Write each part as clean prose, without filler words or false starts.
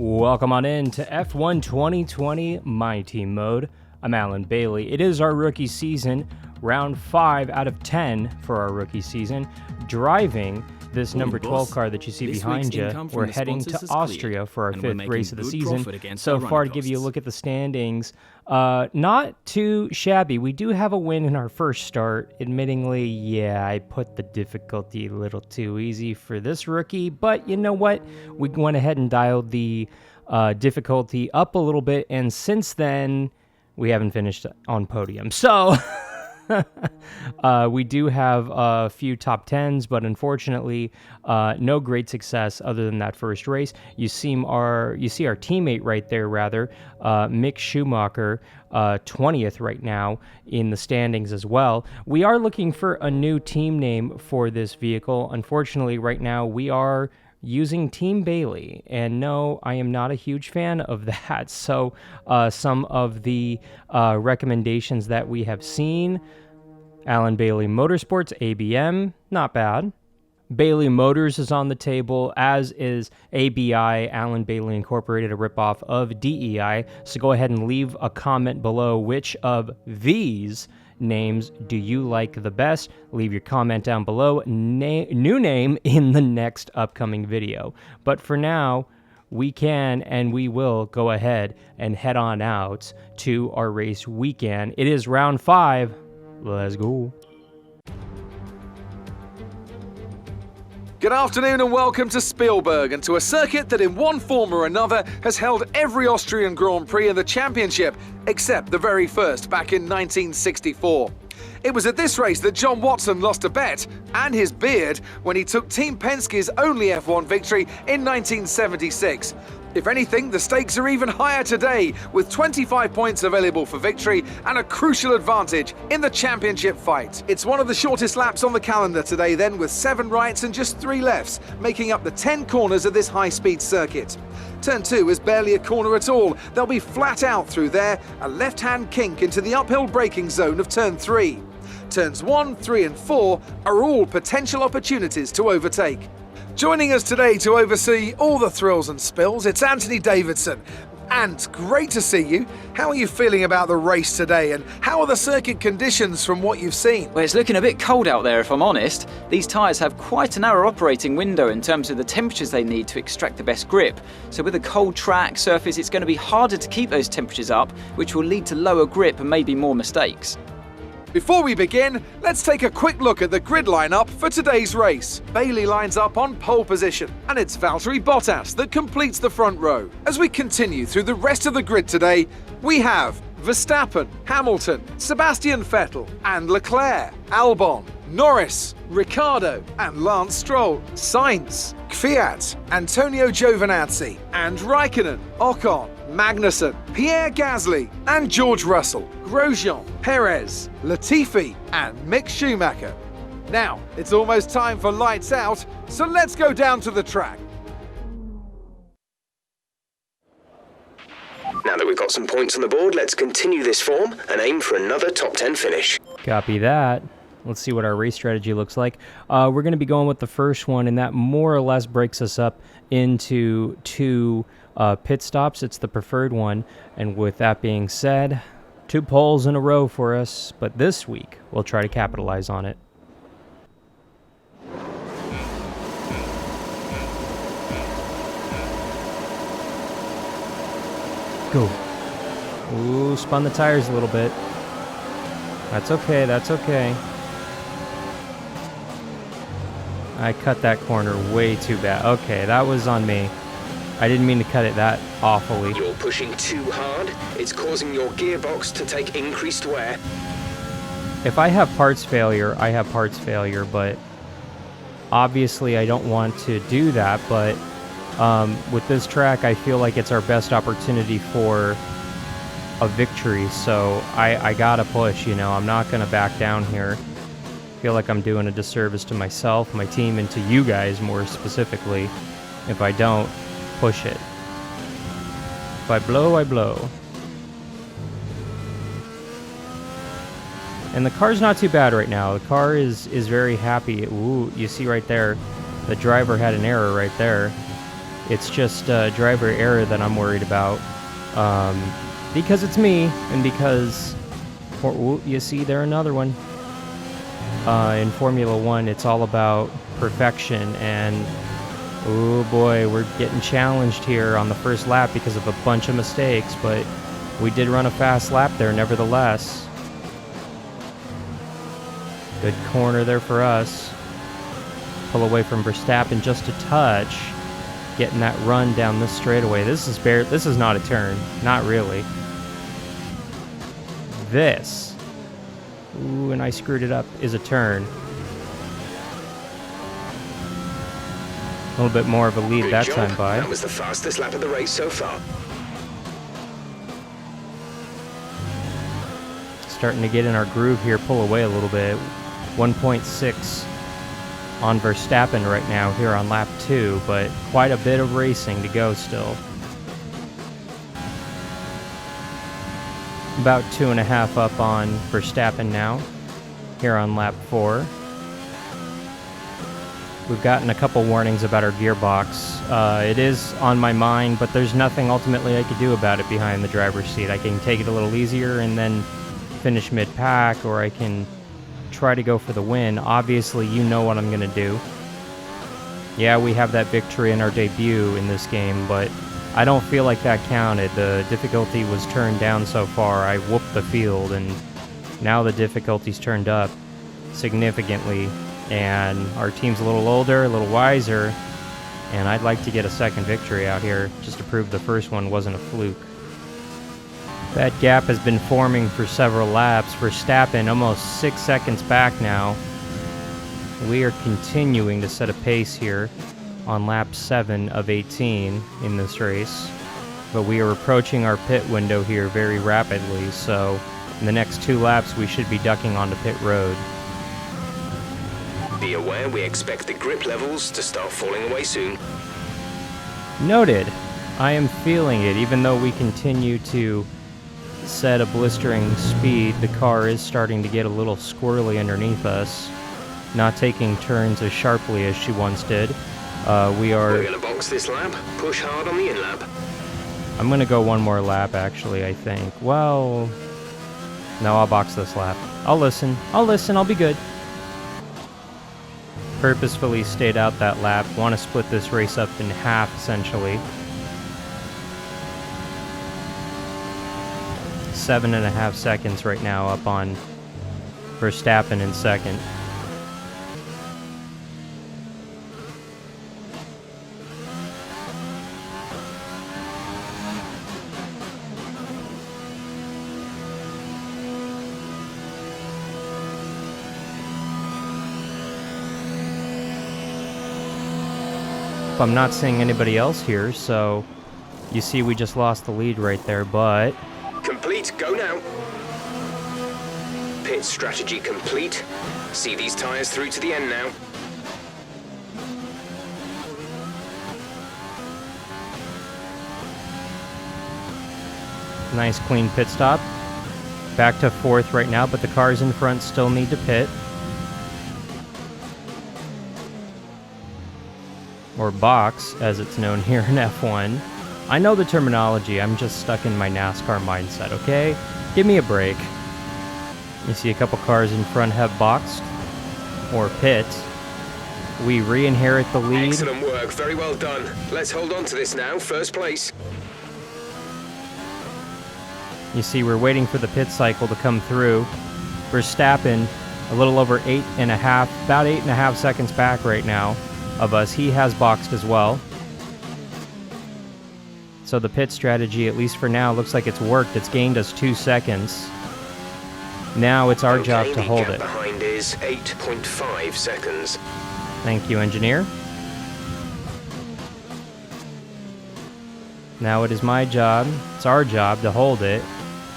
Welcome on in to F1 2020 My Team Mode. I'm Alan Bailey. It is our rookie season, round 5 out of 10 for our rookie season. Driving this number 12 car that you see behind you, we're heading to Austria for our 5th race of the season. So far, to give you a look at the standings, not too shabby. We do have a win in our first start. Admittingly, yeah, I put the difficulty a little too easy for this rookie, but you know what? We went ahead and dialed the difficulty up a little bit, and since then, we haven't finished on podium. So we do have a few top 10s, but unfortunately, no great success other than that first race. You see our teammate right there, Mick Schumacher, 20th right now in the standings as well. We are looking for a new team name for this vehicle. Unfortunately, right now we are using Team Bailey, and no, I am not a huge fan of that. So some of the recommendations that we have seen: Alan Bailey Motorsports, ABM, not bad. Bailey Motors is on the table, as is ABI, Alan Bailey Incorporated, a ripoff of DEI. So go ahead and leave a comment below which of these names do you like the best. Leave your comment down below. New name in the next upcoming video. But for now, we can and we will go ahead and head on out to our race weekend. It is round 5. Let's go. Good afternoon and welcome to Spielberg, and to a circuit that in one form or another has held every Austrian Grand Prix in the championship, except the very first back in 1964. It was at this race that John Watson lost a bet and his beard when he took Team Penske's only F1 victory in 1976. If anything, the stakes are even higher today, with 25 points available for victory and a crucial advantage in the championship fight. It's one of the shortest laps on the calendar today then, with 7 rights and just 3 lefts, making up the 10 corners of this high-speed circuit. Turn 2 is barely a corner at all. They'll be flat out through there, a left-hand kink into the uphill braking zone of Turn 3. Turns 1, 3 and 4 are all potential opportunities to overtake. Joining us today to oversee all the thrills and spills, it's Anthony Davidson. And great to see you. How are you feeling about the race today, and how are the circuit conditions from what you've seen? Well, it's looking a bit cold out there, if I'm honest. These tyres have quite a narrow operating window in terms of the temperatures they need to extract the best grip. So with a cold track surface, it's going to be harder to keep those temperatures up, which will lead to lower grip and maybe more mistakes. Before we begin, let's take a quick look at the grid lineup for today's race. Bailey lines up on pole position, and it's Valtteri Bottas that completes the front row. As we continue through the rest of the grid today, we have Verstappen, Hamilton, Sebastian Vettel and Leclerc, Albon, Norris, Ricciardo and Lance Stroll, Sainz, Kvyat, Antonio Giovinazzi and Raikkonen, Ocon, Magnussen, Pierre Gasly and George Russell, Grosjean, Perez, Latifi and Mick Schumacher. Now, it's almost time for lights out, so let's go down to the track. Now that we've got some points on the board, let's continue this form and aim for another top 10 finish. Copy that. Let's see what our race strategy looks like. We're going to be going with the first one, and that more or less breaks us up into 2 pit stops. It's the preferred one, and with that being said, 2 poles in a row for us, but this week we'll try to capitalize on it. Go. Ooh, spun the tires a little bit. That's okay, that's okay. I cut that corner way too bad. Okay, that was on me. I didn't mean to cut it that awfully. You're pushing too hard. It's causing your gearbox to take increased wear. If I have parts failure, I have parts failure, but obviously I don't want to do that. But with this track, I feel like it's our best opportunity for a victory. So I gotta push, you know. I'm not gonna back down here. I feel like I'm doing a disservice to myself, my team, and to you guys more specifically if I don't push it. If I blow, I blow. And the car's not too bad right now. The car is very happy. Ooh, you see right there, the driver had an error right there. It's just driver error that I'm worried about. Because it's me, and because... ooh, you see there another one. In Formula 1, it's all about perfection, and... oh boy, we're getting challenged here on the first lap because of a bunch of mistakes, but we did run a fast lap there nevertheless. Good corner there for us. Pull away from Verstappen just a touch. Getting that run down this straightaway. This is not a turn. Not really. This. Ooh, and I screwed it up. Is a turn. A little bit more of a lead Good that job. time by. That was the fastest lap of the race so far. Starting to get in our groove here. Pull away a little bit. 1.6 on Verstappen right now here on lap 2, but quite a bit of racing to go still. About 2.5 up on Verstappen now here on lap 4. We've gotten a couple warnings about our gearbox. It is on my mind, but there's nothing ultimately I could do about it behind the driver's seat. I can take it a little easier and then finish mid-pack, or I can try to go for the win. Obviously, you know what I'm going to do. Yeah, we have that victory in our debut in this game, but I don't feel like that counted. The difficulty was turned down so far. I whooped the field, and now the difficulty's turned up significantly, and our team's a little older, a little wiser, and I'd like to get a second victory out here just to prove the first one wasn't a fluke. That gap has been forming for several laps. Verstappen almost 6 seconds back now. We are continuing to set a pace here on lap 7 of 18 in this race. But we are approaching our pit window here very rapidly, so in the next 2 laps we should be ducking onto pit road. Be aware we expect the grip levels to start falling away soon. Noted. I am feeling it, even though we continue to set a blistering speed. The car is starting to get a little squirrely underneath us, not taking turns as sharply as she once did. We're going to box this lap, push hard on the in-lap. I'm going to go one more lap, actually, I think. Well, no, I'll box this lap. I'll listen, I'll be good. Purposefully stayed out that lap. Want to split this race up in half, essentially. 7.5 seconds right now up on Verstappen in second. I'm not seeing anybody else here, so you see we just lost the lead right there, but... Complete, go now. Pit strategy complete. See these tyres through to the end now. Nice clean pit stop. Back to 4th right now, but the cars in front still need to pit. Or box, as it's known here in F1. I know the terminology, I'm just stuck in my NASCAR mindset, okay? Give me a break. You see a couple cars in front have boxed, or pit. We re-inherit the lead. Excellent work, very well done. Let's hold on to this now, first place. You see we're waiting for the pit cycle to come through. Verstappen, a little over 8.5, about 8.5 seconds back right now of us. He has boxed as well. So the pit strategy, at least for now, looks like it's worked. It's gained us 2 seconds. Now it's our job to hold it. Behind is 8.5 seconds. Thank you, engineer. Now it is my job, it's our job to hold it.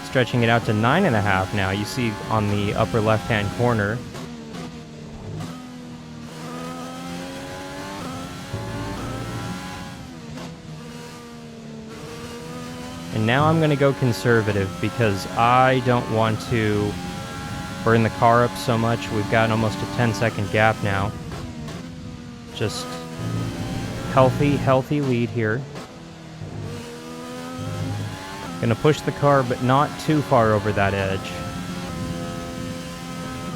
Stretching it out to 9.5 now. You see on the upper left-hand corner. And now I'm going to go conservative because I don't want to burn the car up so much. We've got almost a 10-second gap now. Just Healthy lead here. Gonna push the car, but not too far over that edge.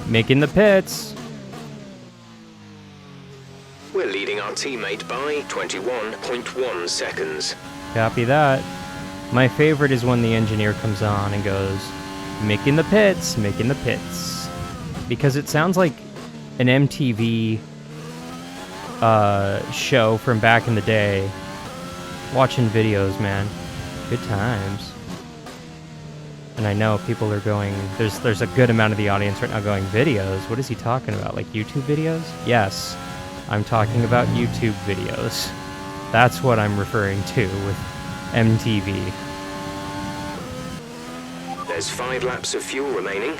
Making the pits. We're leading our teammate by 21.1 seconds. Copy that. My favorite is when the engineer comes on and goes, making the pits. Because it sounds like an MTV show from back in the day. Watching videos, man. Good times. And I know people are going, there's a good amount of the audience right now going, videos? What is he talking about? Like YouTube videos? Yes, I'm talking about YouTube videos. That's what I'm referring to with MTV. There's 5 laps of fuel remaining.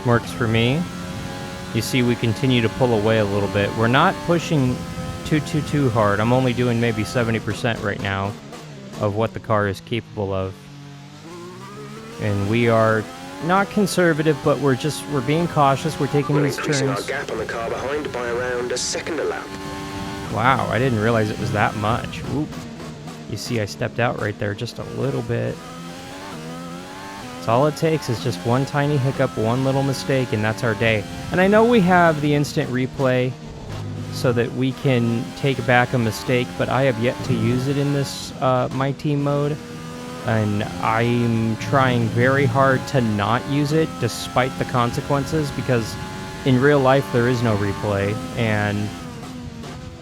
Works for me. You see, we continue to pull away a little bit. We're not pushing too hard. I'm only doing maybe 70% right now of what the car is capable of. And we are not conservative, but we're being cautious. We're taking these turns. We're increasing our gap on the car behind by around a second a lap. Wow, I didn't realize it was that much. Oop. You see, I stepped out right there just a little bit. So all it takes is just one tiny hiccup, one little mistake, and that's our day. And I know we have the instant replay so that we can take back a mistake, but I have yet to use it in this My Team mode. And I'm trying very hard to not use it despite the consequences, because in real life there is no replay, and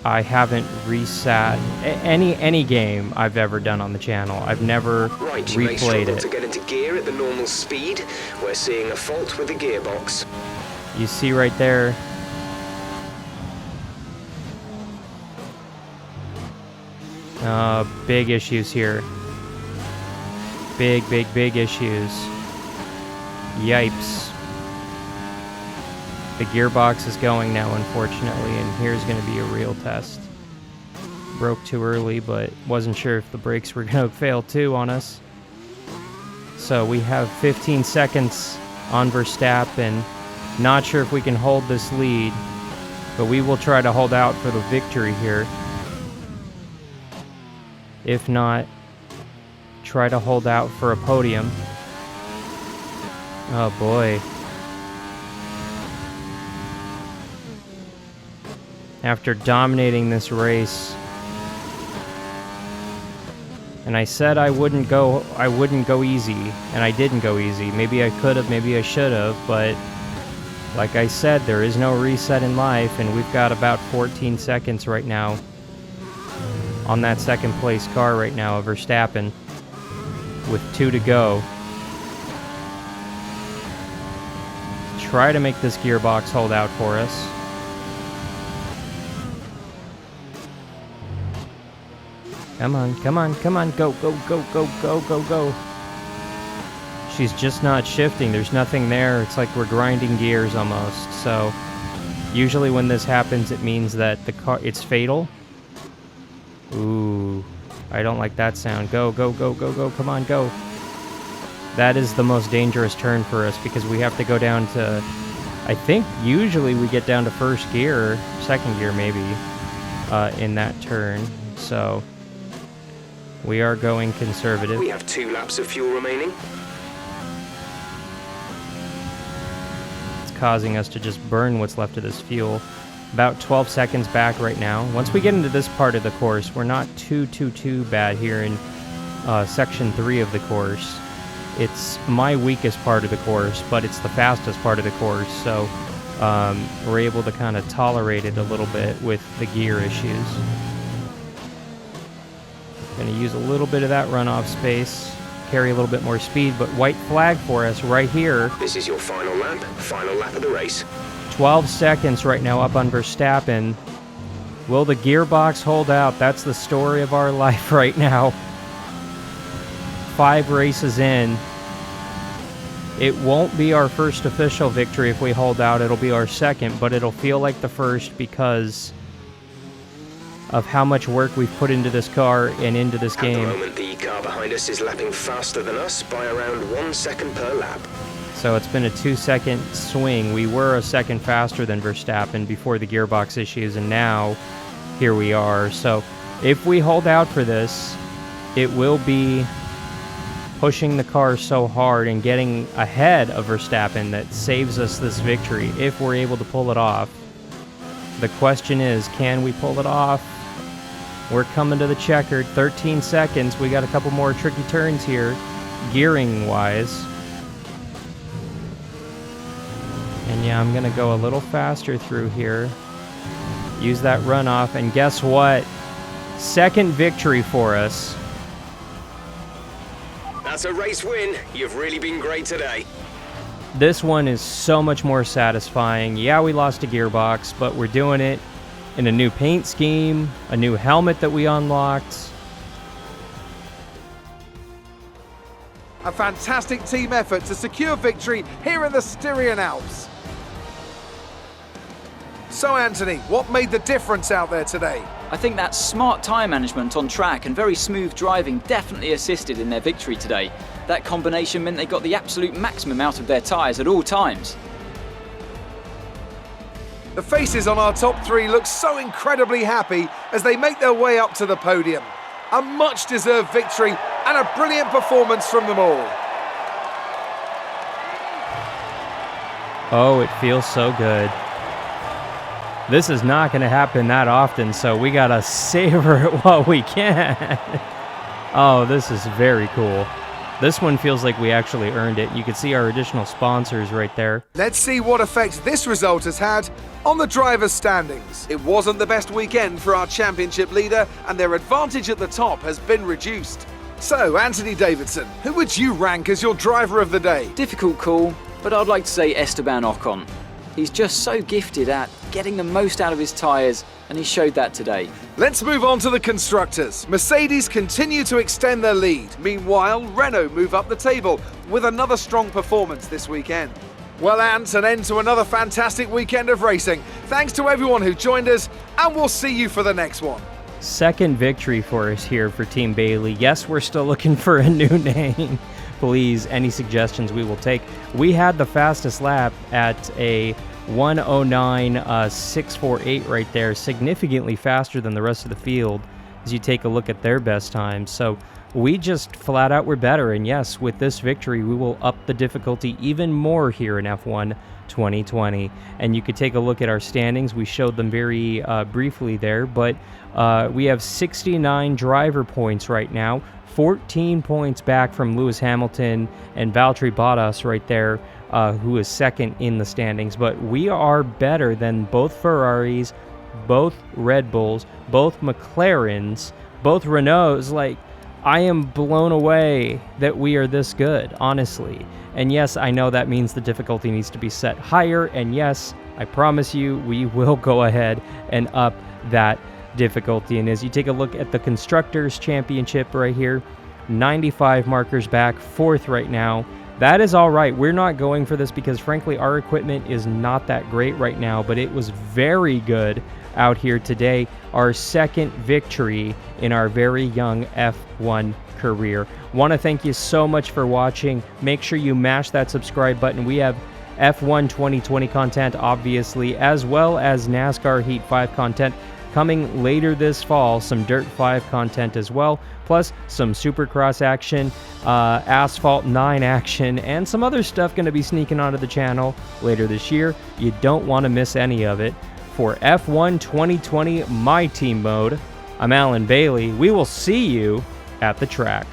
I haven't reset any game I've ever done on the channel. I've never Right, you may replayed struggle it. to get into gear at the normal speed. We're seeing a fault with the gearbox. You see right there. Big issues here. Big issues. Yipes. The gearbox is going now, unfortunately, and here's going to be a real test. Broke too early, but wasn't sure if the brakes were going to fail too on us. So we have 15 seconds on Verstappen. Not sure if we can hold this lead, but we will try to hold out for the victory here. If not, try to hold out for a podium. Oh boy. After dominating this race, and I said I wouldn't go easy, and I didn't go easy. Maybe I could have, maybe I should have, but like I said, there is no reset in life, and we've got about 14 seconds right now on that second place car right now of Verstappen, with 2 to go. Try to make this gearbox hold out for us. Come on, go. She's just not shifting, there's nothing there, it's like we're grinding gears almost. So, usually when this happens, it means that the car, it's fatal. Ooh, I don't like that sound. Go, come on, go. That is the most dangerous turn for us, because we have to go down to, I think usually we get down to first gear, second gear maybe, in that turn. So, we are going conservative. We have 2 laps of fuel remaining. It's causing us to just burn what's left of this fuel. About 12 seconds back right now. Once we get into this part of the course, we're not too bad here in section 3 of the course. It's my weakest part of the course, but it's the fastest part of the course, so we're able to kind of tolerate it a little bit with the gear issues. Going to use a little bit of that runoff space, carry a little bit more speed, but white flag for us right here. This is your final lap of the race. 12 seconds right now up on Verstappen. Will the gearbox hold out? That's the story of our life right now. 5 races in. It won't be our first official victory if we hold out. It'll be our second, but it'll feel like the first because of how much work we've put into this car and into this game. At the moment, the car behind us is lapping faster than us by around 1 second per lap. So it's been a 2-second swing. We were a second faster than Verstappen before the gearbox issues, and now here we are. So if we hold out for this, it will be pushing the car so hard and getting ahead of Verstappen that saves us this victory if we're able to pull it off. The question is, can we pull it off? We're coming to the checkered. 13 seconds. We got a couple more tricky turns here, gearing-wise. And yeah, I'm going to go a little faster through here. Use that runoff, and guess what? Second victory for us. That's a race win. You've really been great today. This one is so much more satisfying. Yeah, we lost to GearBox, but we're doing it in a new paint scheme, a new helmet that we unlocked. A fantastic team effort to secure victory here in the Styrian Alps. So Anthony, what made the difference out there today? I think that smart tyre management on track and very smooth driving definitely assisted in their victory today. That combination meant they got the absolute maximum out of their tyres at all times. The faces on our top three look so incredibly happy as they make their way up to the podium. A much-deserved victory and a brilliant performance from them all. Oh, it feels so good. This is not going to happen that often, so we got to savor it while we can. Oh, this is very cool. This one feels like we actually earned it. You can see our additional sponsors right there. Let's see what effect this result has had on the drivers' standings. It wasn't the best weekend for our championship leader, and their advantage at the top has been reduced. So, Anthony Davidson, who would you rank as your driver of the day? Difficult call, but I'd like to say Esteban Ocon. He's just so gifted at getting the most out of his tyres, and he showed that today. Let's move on to the constructors. Mercedes continue to extend their lead. Meanwhile, Renault move up the table with another strong performance this weekend. Well, Ant, an end to another fantastic weekend of racing. Thanks to everyone who joined us, and we'll see you for the next one. Second victory for us here for Team Bailey. Yes, we're still looking for a new name. Please, any suggestions we will take. We had the fastest lap at a 1:09.648 right there, significantly faster than the rest of the field as you take a look at their best times. So we just flat out were better, and yes, with this victory we will up the difficulty even more here in F1 2020. And you could take a look at our standings. We showed them very briefly there, but we have 69 driver points right now, 14 points back from Lewis Hamilton and Valtteri Bottas right there, who is second in the standings. But we are better than both Ferraris, both Red Bulls, both McLarens, both Renaults. Like, I am blown away that we are this good, honestly. And yes, I know that means the difficulty needs to be set higher, and yes, I promise you we will go ahead and up that difficulty. And as you take a look at the Constructors' Championship right here, 95 markers back, fourth right now. That is all right. We're not going for this because, frankly, our equipment is not that great right now, but it was very good out here today. Our second victory in our very young F1 career. Want to thank you so much for watching. Make sure you mash that subscribe button. We have F1 2020 content, obviously, as well as NASCAR Heat 5 content coming later this fall, some Dirt 5 content as well, plus some Supercross action, Asphalt 9 action, and some other stuff going to be sneaking onto the channel later this year. You don't want to miss any of it. For F1 2020 My Team Mode, I'm Alan Bailey. We will see you at the track.